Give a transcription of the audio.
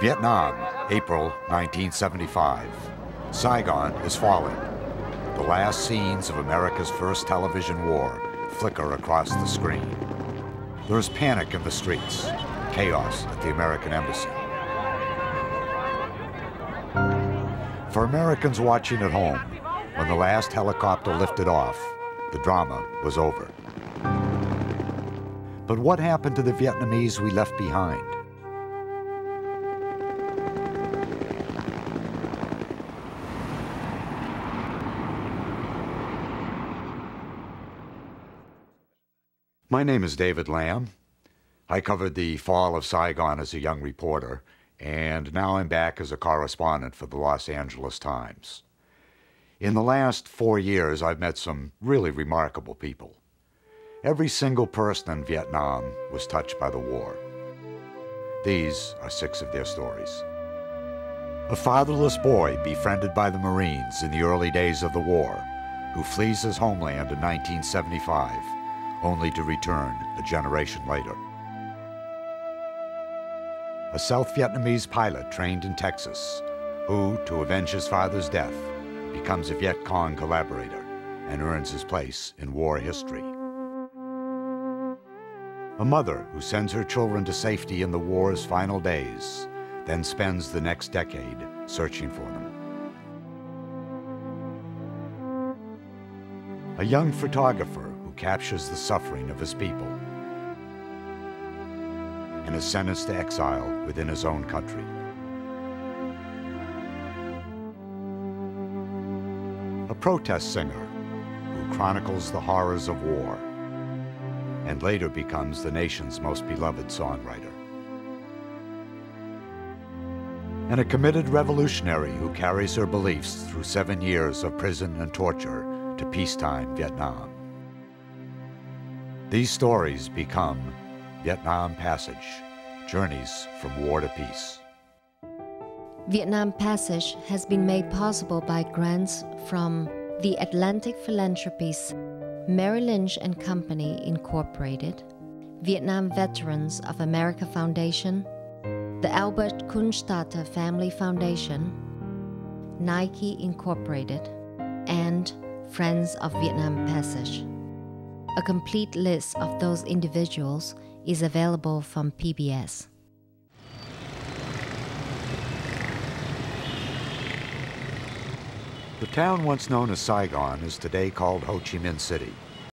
Vietnam, April 1975. Saigon is falling. The last scenes of America's first television war flicker across the screen. There is panic in the streets, chaos at the American embassy. For Americans watching at home, when the last helicopter lifted off, the drama was over. But what happened to the Vietnamese we left behind? My name is David Lamb. I covered the fall of Saigon as a young reporter, and now I'm back as a correspondent for the Los Angeles Times. In the last 4 years, I've met some really remarkable people. Every single person in Vietnam was touched by the war. These are 6 of their stories. A fatherless boy befriended by the Marines in the early days of the war, who flees his homeland in 1975, only to return a generation later. A South Vietnamese pilot trained in Texas, who, to avenge his father's death, becomes a Viet Cong collaborator and earns his place in war history. A mother who sends her children to safety in the war's final days, then spends the next decade searching for them. A young photographer who captures the suffering of his people and is sentenced to exile within his own country. A protest singer who chronicles the horrors of war and later becomes the nation's most beloved songwriter. And a committed revolutionary who carries her beliefs through 7 years of prison and torture to peacetime Vietnam. These stories become Vietnam Passage, Journeys from War to Peace. Vietnam Passage has been made possible by grants from the Atlantic Philanthropies, Mary Lynch and Company Incorporated, Vietnam Veterans of America Foundation, the Albert Kunstadter Family Foundation, Nike Incorporated, and Friends of Vietnam Passage. A complete list of those individuals is available from PBS. The town once known as Saigon is today called Ho Chi Minh City.